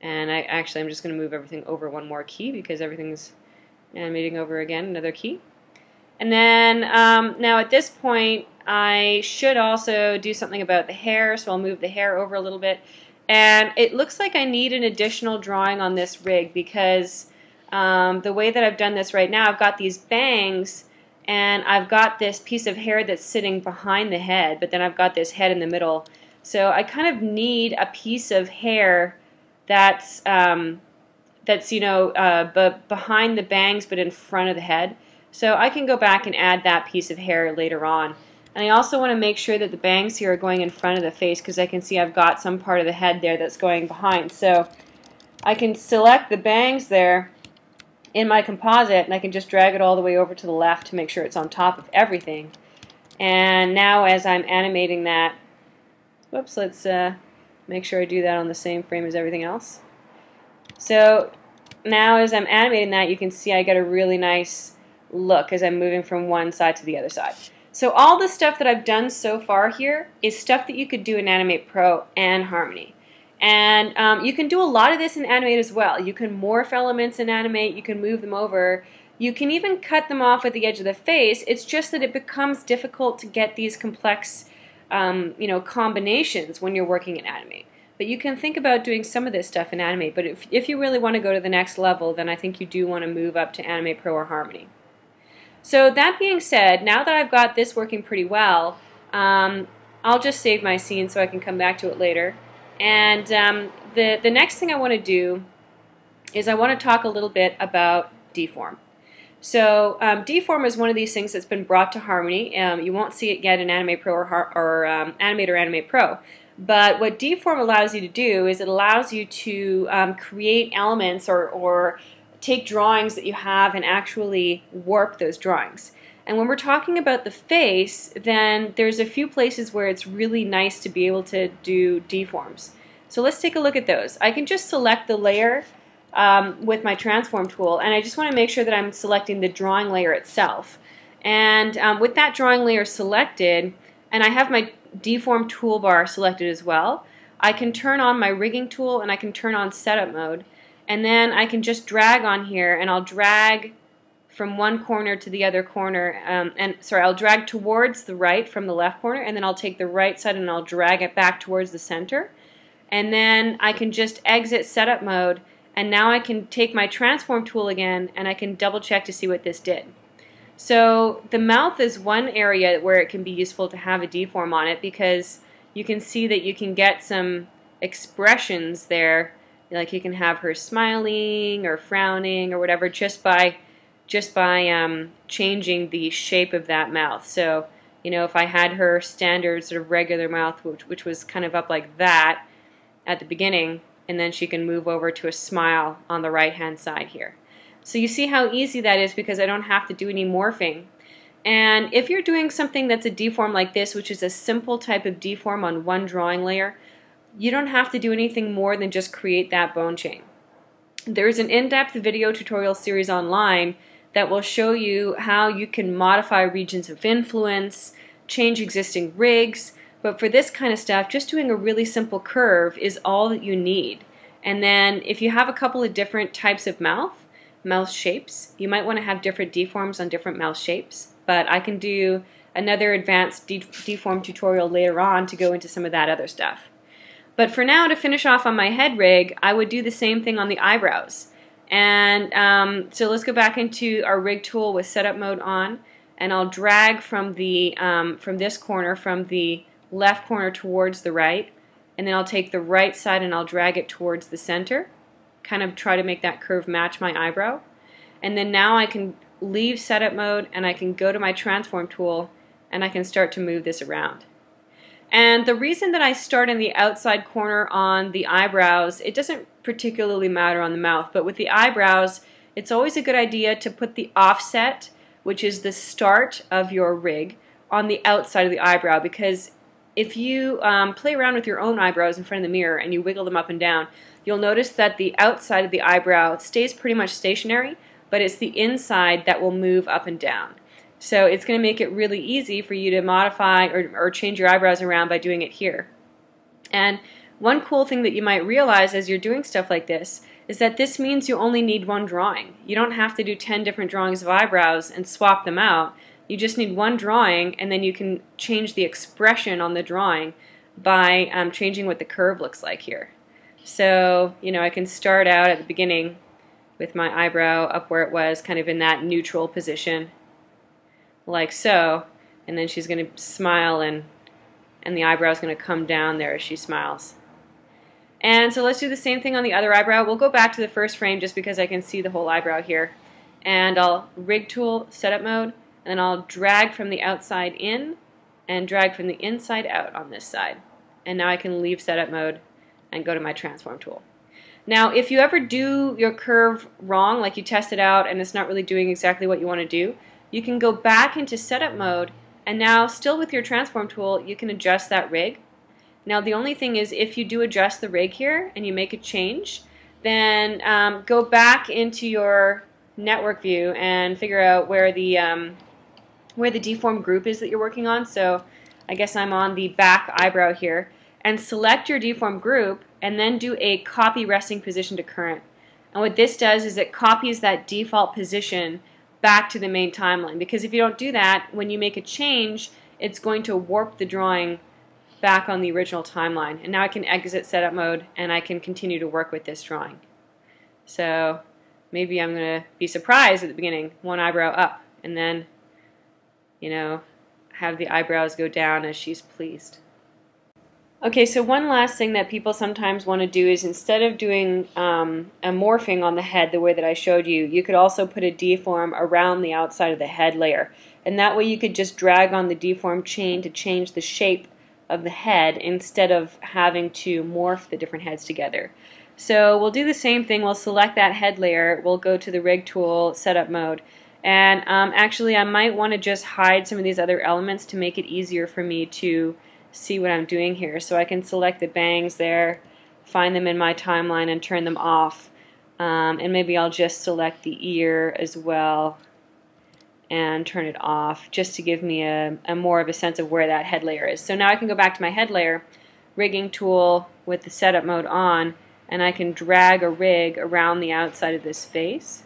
And I'm just going to move everything over one more key because everything's animating over again, another key. And then now at this point I should also do something about the hair, so I'll move the hair over a little bit. And it looks like I need an additional drawing on this rig because the way that I've done this right now, I've got these bangs and I've got this piece of hair that's sitting behind the head, but then I've got this head in the middle. So I kind of need a piece of hair that's behind the bangs but in front of the head. So I can go back and add that piece of hair later on. And I also want to make sure that the bangs here are going in front of the face because I can see I've got some part of the head there that's going behind. So I can select the bangs there in my composite and I can just drag it all the way over to the left to make sure it's on top of everything. And now as I'm animating that, whoops, let's make sure I do that on the same frame as everything else. So now as I'm animating that, you can see I get a really nice look as I'm moving from one side to the other side. So all the stuff that I've done so far here is stuff that you could do in Animate Pro and Harmony. And you can do a lot of this in Animate as well. You can morph elements in Animate, you can move them over, you can even cut them off at the edge of the face. It's just that it becomes difficult to get these complex combinations when you're working in Animate. But you can think about doing some of this stuff in Animate, but if you really want to go to the next level, then I think you do want to move up to Animate Pro or Harmony. So that being said, now that I've got this working pretty well, I'll just save my scene so I can come back to it later. And the next thing I want to do is I want to talk a little bit about Deform. So Deform is one of these things that's been brought to Harmony. You won't see it yet in Animate Pro or Animate or Animate Pro. But what Deform allows you to do is it allows you to create elements or take drawings that you have and actually warp those drawings. And when we're talking about the face, then there's a few places where it's really nice to be able to do deforms. So let's take a look at those. I can just select the layer with my transform tool, and I just want to make sure that I'm selecting the drawing layer itself. And with that drawing layer selected, and I have my deform toolbar selected as well, I can turn on my rigging tool and I can turn on setup mode. And then I can just drag on here, and I'll drag from one corner to the other corner. I'll drag towards the right from the left corner, and then I'll take the right side and I'll drag it back towards the center. And then I can just exit setup mode, and now I can take my transform tool again, and I can double check to see what this did. So the mouth is one area where it can be useful to have a deform on it because you can see that you can get some expressions there. Like you can have her smiling or frowning or whatever just by changing the shape of that mouth. So if I had her standard sort of regular mouth, which was kind of up like that at the beginning, and then she can move over to a smile on the right hand side here. So you see how easy that is because I don't have to do any morphing. And if you're doing something that's a deform like this, which is a simple type of deform on one drawing layer, you don't have to do anything more than just create that bone chain. There's an in-depth video tutorial series online that will show you how you can modify regions of influence, change existing rigs, but for this kind of stuff, just doing a really simple curve is all that you need. And then if you have a couple of different types of mouth shapes, you might want to have different deforms on different mouth shapes, but I can do another advanced deform tutorial later on to go into some of that other stuff. But for now, to finish off on my head rig, I would do the same thing on the eyebrows. And so let's go back into our rig tool with setup mode on, and I'll drag from this corner, from the left corner towards the right, and then I'll take the right side and I'll drag it towards the center, kind of try to make that curve match my eyebrow. And then now I can leave setup mode and I can go to my transform tool and I can start to move this around. And the reason that I start in the outside corner on the eyebrows, it doesn't particularly matter on the mouth, but with the eyebrows, it's always a good idea to put the offset, which is the start of your rig, on the outside of the eyebrow, because if you play around with your own eyebrows in front of the mirror and you wiggle them up and down, you'll notice that the outside of the eyebrow stays pretty much stationary, but it's the inside that will move up and down. So it's going to make it really easy for you to modify or change your eyebrows around by doing it here. And one cool thing that you might realize as you're doing stuff like this is that this means you only need one drawing. You don't have to do 10 different drawings of eyebrows and swap them out. You just need one drawing, and then you can change the expression on the drawing by changing what the curve looks like here. So, you know, I can start out at the beginning with my eyebrow up where it was, kind of in that neutral position, like so, and then she's going to smile, and the eyebrow is going to come down there as she smiles. And so let's do the same thing on the other eyebrow. We'll go back to the first frame just because I can see the whole eyebrow here. And I'll rig tool, setup mode, and then I'll drag from the outside in and drag from the inside out on this side. And now I can leave setup mode and go to my transform tool. Now, if you ever do your curve wrong, like you test it out and it's not really doing exactly what you want to do, you can go back into setup mode, and now still with your transform tool you can adjust that rig. Now the only thing is, if you do adjust the rig here and you make a change, then go back into your network view and figure out where the deform group is that you're working on. So I guess I'm on the back eyebrow here, and select your deform group and then do a copy resting position to current. And what this does is it copies that default position back to the main timeline, because if you don't do that, when you make a change, it's going to warp the drawing back on the original timeline. And now I can exit setup mode and I can continue to work with this drawing. So maybe I'm going to be surprised at the beginning, one eyebrow up, and then, you know, have the eyebrows go down as she's pleased. Okay, so one last thing that people sometimes want to do is, instead of doing a morphing on the head the way that I showed you, you could also put a deform around the outside of the head layer. And that way you could just drag on the deform chain to change the shape of the head instead of having to morph the different heads together. So we'll do the same thing. We'll select that head layer. We'll go to the rig tool, setup mode. And actually I might want to just hide some of these other elements to make it easier for me to see what I'm doing here. So I can select the bangs there, find them in my timeline and turn them off. And maybe I'll just select the ear as well and turn it off, just to give me a more of a sense of where that head layer is. So now I can go back to my head layer, rigging tool with the setup mode on, and I can drag a rig around the outside of this face.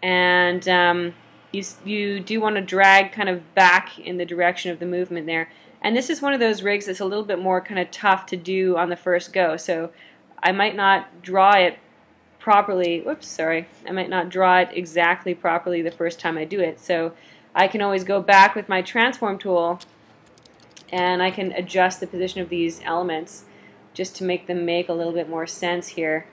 And you do want to drag kind of back in the direction of the movement there. And this is one of those rigs that's a little bit more kind of tough to do on the first go. So I might not draw it properly. Whoops, sorry. I might not draw it exactly properly the first time I do it. So I can always go back with my transform tool and I can adjust the position of these elements just to make them make a little bit more sense here.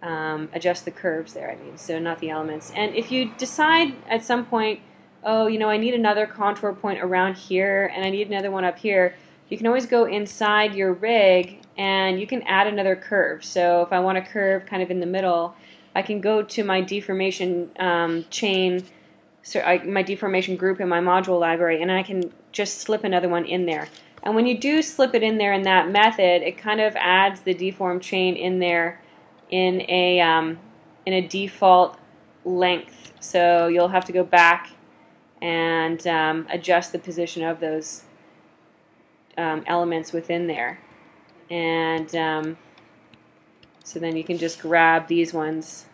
Adjust the curves there, I mean, so not the elements. And if you decide at some point, oh, you know, I need another contour point around here and I need another one up here, you can always go inside your rig and you can add another curve. So if I want a curve kind of in the middle, I can go to my deformation chain, my deformation group in my module library, and I can just slip another one in there. And when you do slip it in there in that method, it kind of adds the deform chain in there in a default length. So you'll have to go back and adjust the position of those elements within there. And so then you can just grab these ones.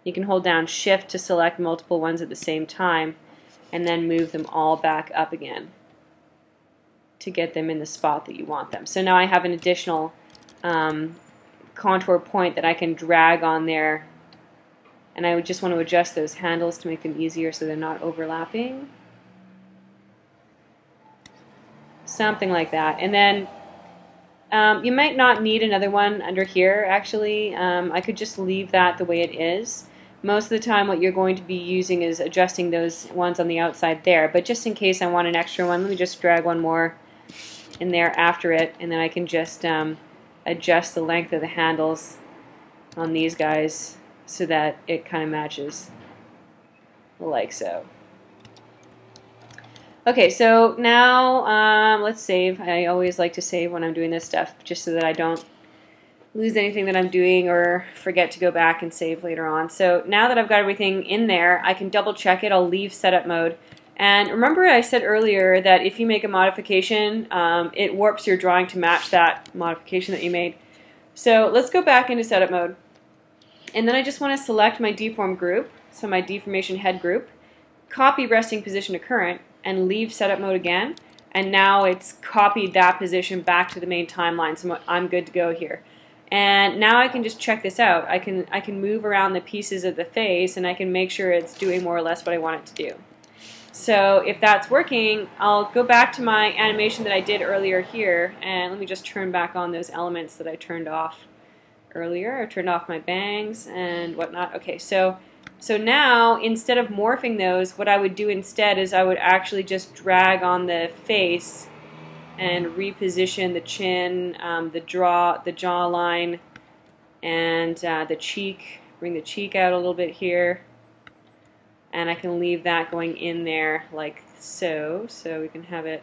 You can hold down Shift to select multiple ones at the same time and then move them all back up again to get them in the spot that you want them. So now I have an additional contour point that I can drag on there, and I would just want to adjust those handles to make them easier so they're not overlapping. Something like that. And then you might not need another one under here, actually. I could just leave that the way it is. Most of the time what you're going to be using is adjusting those ones on the outside there, but just in case I want an extra one, let me just drag one more in there after it, and then I can just adjust the length of the handles on these guys so that it kind of matches like so. Okay, so now let's save. I always like to save when I'm doing this stuff just so that I don't lose anything that I'm doing or forget to go back and save later on. So now that I've got everything in there, I can double check it. I'll leave setup mode And remember I said earlier that if you make a modification, it warps your drawing to match that modification that you made. So let's go back into setup mode. And then I just want to select my deform group, so my deformation head group, copy resting position to current, and leave setup mode again. And now it's copied that position back to the main timeline, so I'm good to go here. And now I can just check this out. I can move around the pieces of the face, and I can make sure it's doing more or less what I want it to do. So if that's working, I'll go back to my animation that I did earlier here, and let me just turn back on those elements that I turned off earlier. I turned off my bangs and whatnot. Okay, so now instead of morphing those, what I would do instead is I would actually just drag on the face and reposition the chin, the jawline, and the cheek. Bring the cheek out a little bit here. And I can leave that going in there like so. So we can have it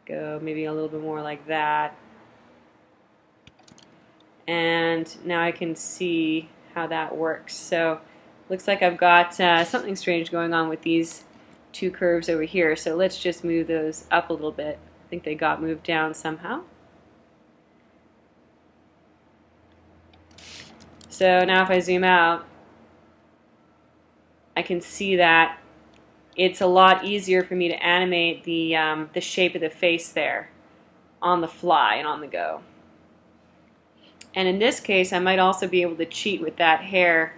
go maybe a little bit more like that. And now I can see how that works. So looks like I've got something strange going on with these two curves over here. So let's just move those up a little bit. I think they got moved down somehow. So now if I zoom out, I can see that it's a lot easier for me to animate the shape of the face there on the fly and on the go. And in this case, I might also be able to cheat with that hair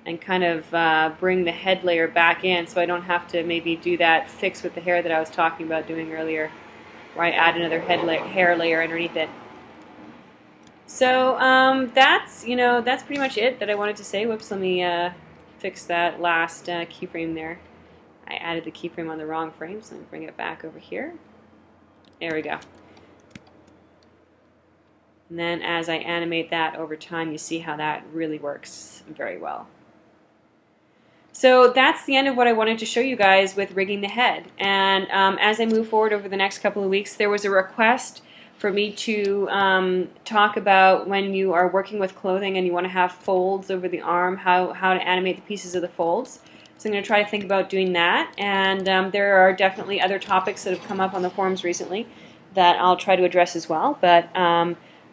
and kind of bring the head layer back in, so I don't have to maybe do that fix with the hair that I was talking about doing earlier, where I add another hair layer underneath it. So that's pretty much it that I wanted to say. Whoops, let me fix that last keyframe there. I added the keyframe on the wrong frame, so let me bring it back over here. There we go. And then as I animate that over time, you see how that really works very well. So that's the end of what I wanted to show you guys with rigging the head. And as I move forward over the next couple of weeks, there was a request for me to talk about when you are working with clothing and you want to have folds over the arm, how to animate the pieces of the folds. So I'm going to try to think about doing that. And there are definitely other topics that have come up on the forums recently that I'll try to address as well. But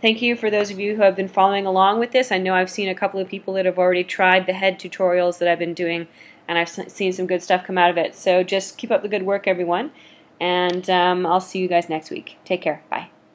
thank you for those of you who have been following along with this. I know I've seen a couple of people that have already tried the head tutorials that I've been doing, and I've seen some good stuff come out of it. So just keep up the good work, everyone. And I'll see you guys next week. Take care. Bye.